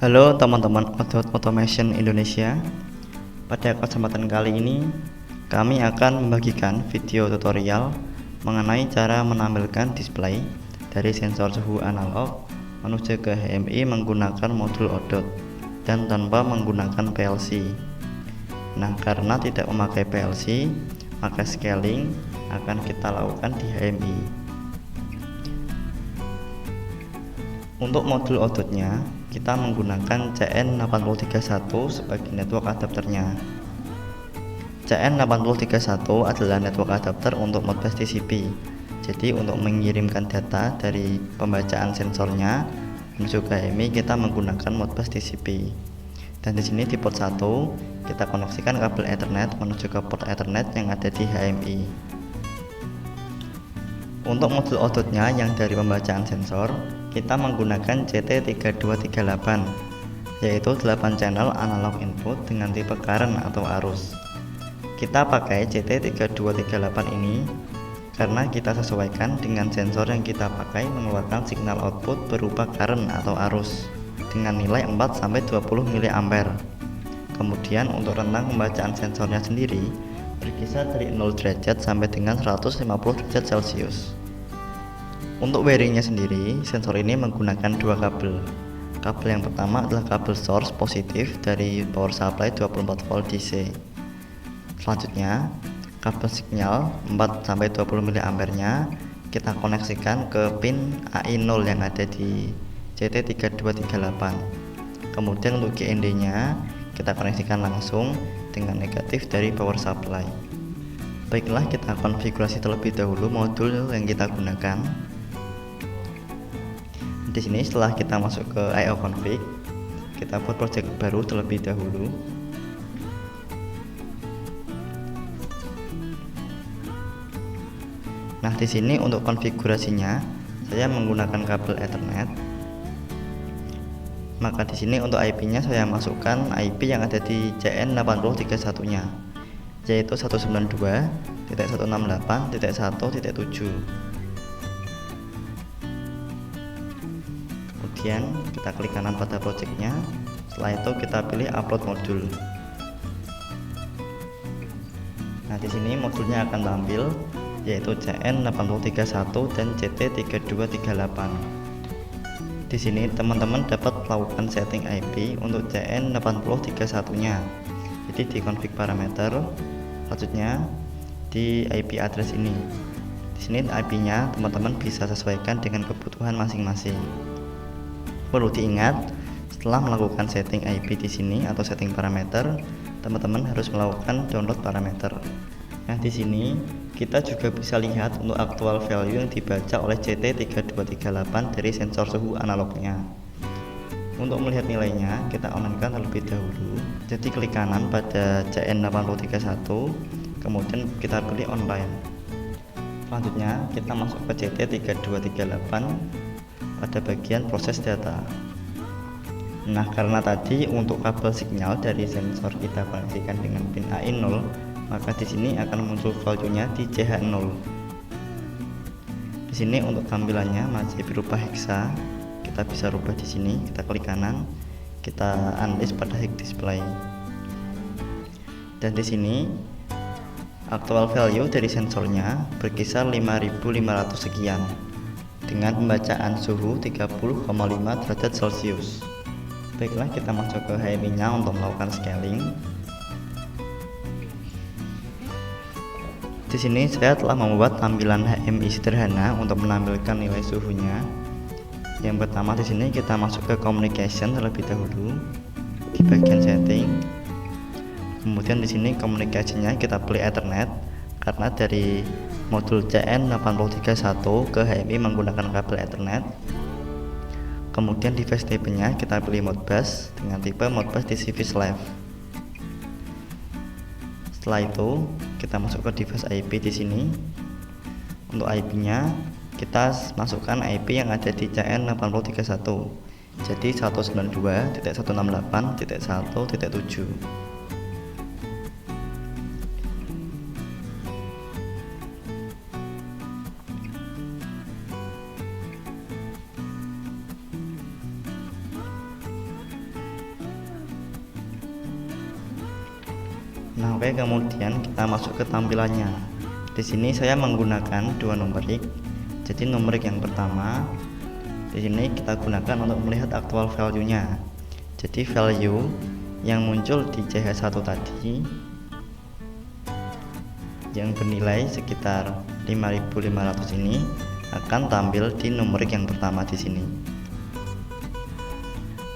Halo teman-teman Odot Automation Indonesia. Pada kesempatan kali ini kami akan membagikan video tutorial mengenai cara menampilkan display dari sensor suhu analog menuju ke HMI menggunakan modul Odot dan tanpa menggunakan PLC. Nah, karena tidak memakai PLC, maka scaling akan kita lakukan di HMI. Untuk modul Odotnya, kita menggunakan CN8031 sebagai network adapternya. CN8031 adalah network adapter untuk Modbus TCP. Jadi untuk mengirimkan data dari pembacaan sensornya menuju ke HMI, kita menggunakan Modbus TCP. Dan di sini di port 1 kita koneksikan kabel Ethernet menuju ke port Ethernet yang ada di HMI. Untuk modul Odotnya yang dari pembacaan sensor, kita menggunakan CT3238, yaitu 8 channel analog input dengan tipe current atau arus. Kita pakai CT3238 ini karena kita sesuaikan dengan sensor yang kita pakai mengeluarkan signal output berupa current atau arus dengan nilai 4-20 mA. Kemudian untuk rentang pembacaan sensornya sendiri berkisar dari 0 derajat sampai dengan 150 derajat Celcius. Untuk wiringnya sendiri, sensor ini menggunakan dua kabel. Kabel yang pertama adalah kabel source positif dari power supply 24 volt DC. Selanjutnya, kabel signal 4-20 mA nya kita koneksikan ke pin AI0 yang ada di CT3238. Kemudian untuk GND nya kita koneksikan langsung dengan negatif dari power supply. Baiklah, kita konfigurasi terlebih dahulu modul yang kita gunakan. Di sini setelah kita masuk ke IO config, kita buat project baru terlebih dahulu. Nah, di sini untuk konfigurasinya saya menggunakan kabel Ethernet. Maka di sini untuk IP-nya saya masukkan IP yang ada di CN8031-nya, yaitu 192.168.1.7. Kemudian kita klik kanan pada projectnya. Setelah itu kita pilih upload modul. Nah, di sini modulnya akan tampil, yaitu CN8031 dan CT3238. Di sini teman-teman dapat melakukan setting IP untuk CN8031-nya. Jadi di config parameter, selanjutnya di IP address ini. Di sini IP-nya teman-teman bisa sesuaikan dengan kebutuhan masing-masing. Perlu diingat, setelah melakukan setting IP di sini atau setting parameter, teman-teman harus melakukan download parameter. Nah, di sini kita juga bisa lihat untuk actual value yang dibaca oleh CT3238 dari sensor suhu analognya. Untuk melihat nilainya, kita online-kan terlebih dahulu. Jadi klik kanan pada CN8031, kemudian kita pilih online. Selanjutnya kita masuk ke CT3238 pada bagian proses data. Nah, karena tadi untuk kabel signal dari sensor kita koneksikan dengan pin AI0, maka di sini akan muncul value-nya di CH0. Di sini untuk tampilannya masih berupa hexa. Kita bisa rubah di sini. Kita klik kanan, kita unlist pada hex display. Dan di sini actual value dari sensornya berkisar 5500 sekian dengan pembacaan suhu 30,5 derajat Celcius. Baiklah, kita masuk ke HMI-nya untuk melakukan scaling. Di sini saya telah membuat tampilan HMI sederhana untuk menampilkan nilai suhunya. Yang pertama di sini kita masuk ke communication terlebih dahulu di bagian setting. Kemudian di sini communication-nya kita pilih Ethernet karena dari modul CN8031 ke HMI menggunakan kabel Ethernet. Kemudian device type-nya kita pilih Modbus dengan tipe Modbus TCP/Slave. Setelah itu kita masuk ke device IP di sini. Untuk IP-nya kita masukkan IP yang ada di CN8031. Jadi 192.168.1.7. Nah, oke, kemudian kita masuk ke tampilannya. Di sini saya menggunakan dua numerik. Jadi numerik yang pertama di sini kita gunakan untuk melihat aktual value-nya. Jadi value yang muncul di CH1 tadi yang bernilai sekitar 5.500 ini akan tampil di numerik yang pertama di sini.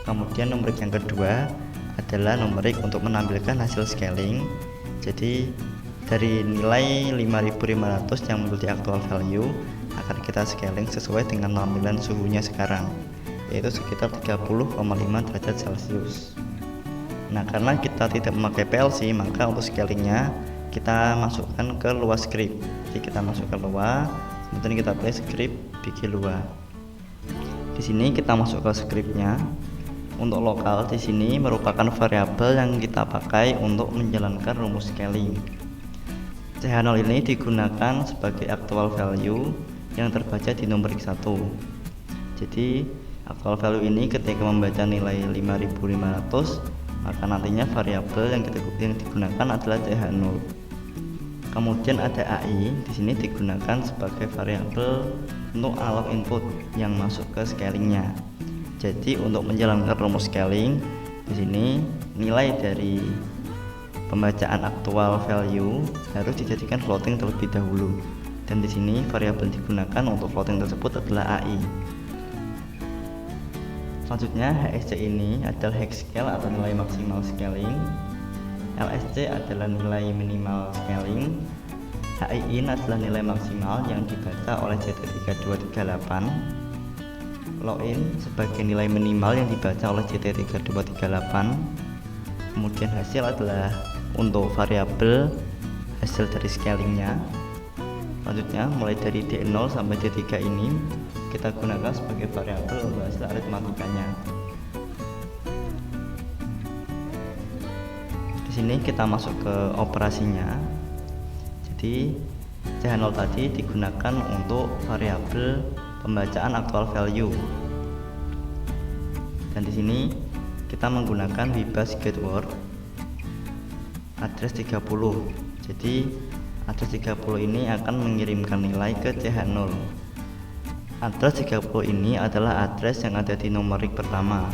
Kemudian numerik yang kedua adalah numerik untuk menampilkan hasil scaling. Jadi dari nilai 5.500 yang muncul di actual value akan kita scaling sesuai dengan tampilan suhunya sekarang, yaitu sekitar 30,5 derajat Celcius. Nah, karena kita tidak memakai PLC, maka untuk scalingnya kita masukkan ke Lua script. Jadi kita masuk ke Lua, kemudian kita play script bikin Lua. Di sini kita masuk ke scriptnya. Untuk lokal di sini merupakan variabel yang kita pakai untuk menjalankan rumus scaling. CH0 ini digunakan sebagai actual value yang terbaca di numerik 1. Jadi actual value ini ketika membaca nilai 5.500, maka nantinya variabel yang digunakan adalah CH0. Kemudian ada AI, di sini digunakan sebagai variabel untuk analog input yang masuk ke scalingnya. Jadi untuk menjalankan rumus scaling di sini nilai dari pembacaan aktual value harus dijadikan floating terlebih dahulu, dan di sini variabel digunakan untuk floating tersebut adalah AI. Selanjutnya HSC ini adalah hex scale atau nilai maksimal scaling, LSC adalah nilai minimal scaling, HIIN adalah nilai maksimal yang dibaca oleh JT3238, Loin sebagai nilai minimal yang dibaca oleh JT3238. Kemudian hasil adalah untuk variabel hasil dari scalingnya. Selanjutnya mulai dari D0 sampai D3 ini kita gunakan sebagai variabel untuk hasil aritmatikanya. Di sini kita masuk ke operasinya. Jadi CH0 tadi digunakan untuk variabel pembacaan actual value, dan di sini kita menggunakan Wibas get word address 30. Jadi address 30 ini akan mengirimkan nilai ke CH0. Address 30 ini adalah address yang ada di numerik pertama.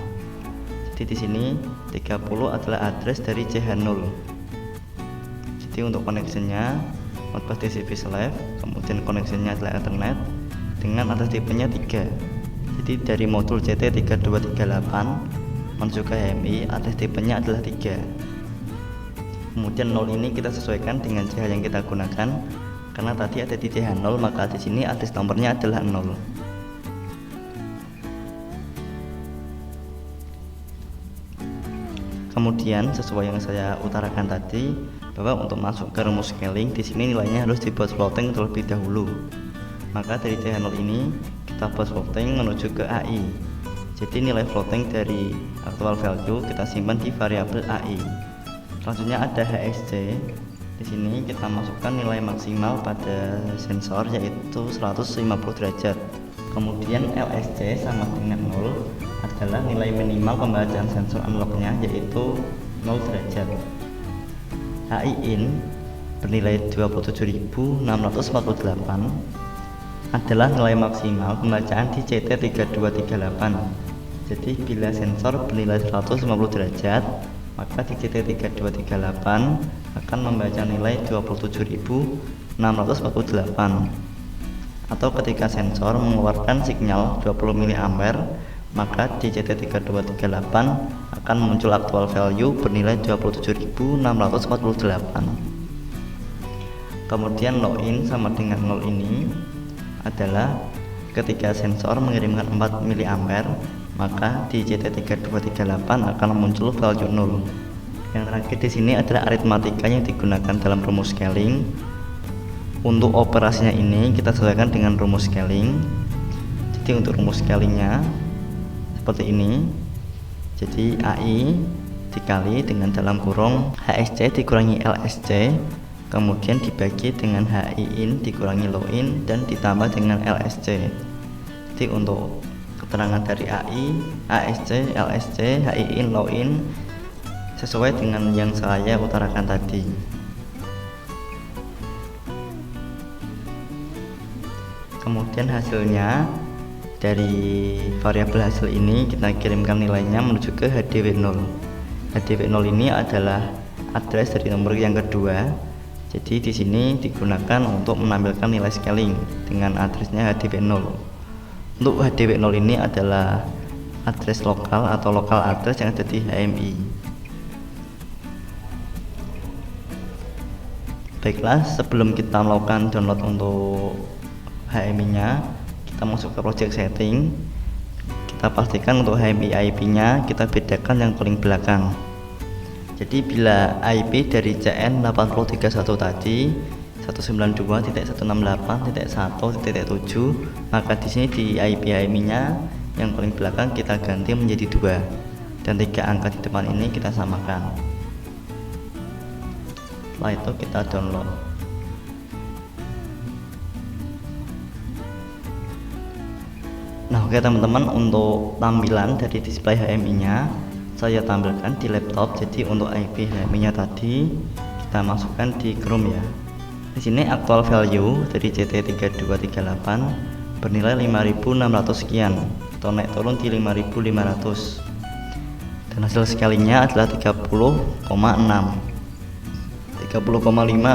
Jadi di sini 30 adalah address dari CH0. Jadi untuk connectionnya Modbus TCP Slave, kemudian connectionnya adalah Ethernet dengan address tipenya 3. Jadi dari modul JT3238 menuju ke HMI address tipenya adalah 3. Kemudian 0 ini kita sesuaikan dengan CH yang kita gunakan, karena tadi ada di CH0 maka di sini address nomornya adalah 0. Kemudian sesuai yang saya utarakan tadi, bahwa untuk masuk ke rumus scaling di sini nilainya harus dibuat floating terlebih dahulu. Maka dari CH0 ini kita buat floating menuju ke AI. Jadi nilai floating dari actual value kita simpan di variabel AI. Selanjutnya ada HSC. Di sini kita masukkan nilai maksimal pada sensor yaitu 150 derajat. Kemudian LSC sama dengan 0 adalah nilai minimal pembacaan sensor analognya yaitu 0 derajat. HIIN bernilai 27.648 adalah nilai maksimal pembacaan di JT3238. Jadi bila sensor bernilai 150 derajat, maka di JT3238 akan membaca nilai 27.648. Atau ketika sensor mengeluarkan signal 20 mA, maka di JT3238 akan muncul actual value bernilai 27.648. Kemudian login sama dengan 0 ini adalah ketika sensor mengirimkan 4 mA, maka di JT3238 akan muncul value 0. Yang terakhir di sini adalah aritmatika yang digunakan dalam rumus scaling. Untuk operasinya ini kita sesuaikan dengan rumus scaling. Jadi untuk rumus scalingnya seperti ini. Jadi AI dikali dengan dalam kurung HSC dikurangi LSC, kemudian dibagi dengan HIIN dikurangi LOIN dan ditambah dengan LSC. Jadi untuk keterangan dari AI, ASC, LSC, HIIN, LOIN sesuai dengan yang saya utarakan tadi. Kemudian hasilnya dari variabel hasil ini kita kirimkan nilainya menuju ke HDW0. HDW0 ini adalah address dari nomor yang kedua. Jadi di sini digunakan untuk menampilkan nilai scaling dengan addressnya HDW0. Untuk HDW0 ini adalah address lokal atau local address yang ada di HMI. Baiklah, sebelum kita melakukan download untuk HMI nya, kita masuk ke project setting. Kita pastikan untuk HMI IP nya kita bedakan yang paling belakang. Jadi bila IP dari CN8031 tadi 192.168.1.7, maka di sini di IP HMI nya yang paling belakang kita ganti menjadi 2 dan 3 angka di depan ini kita samakan. Setelah itu kita download. Nah, oke teman-teman, untuk tampilan dari display HMI nya saya tampilkan di laptop. Jadi untuk IP HMI nya tadi kita masukkan di Chrome ya. Di sini actual value dari CT3238 bernilai 5.600 sekian atau naik turun di 5.500, dan hasil scalingnya adalah 30,5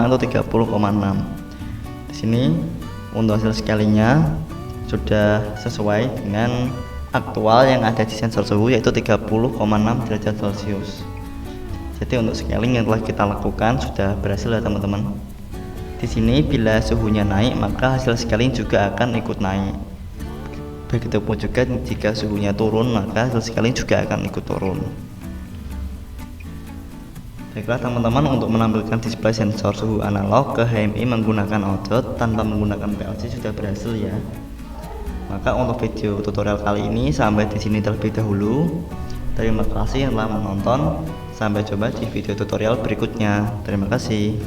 atau 30,6. Di sini untuk hasil scalingnya sudah sesuai dengan aktual yang ada di sensor suhu, yaitu 30,6 derajat Celcius. Jadi untuk scaling yang telah kita lakukan sudah berhasil ya teman-teman. Di sini bila suhunya naik maka hasil scaling juga akan ikut naik. Begitupun juga jika suhunya turun maka hasil scaling juga akan ikut turun. Baiklah teman-teman, untuk menampilkan display sensor suhu analog ke HMI menggunakan output tanpa menggunakan PLC sudah berhasil ya. Maka untuk video tutorial kali ini sampai di sini terlebih dahulu. Terima kasih yang telah menonton. Sampai jumpa di video tutorial berikutnya. Terima kasih.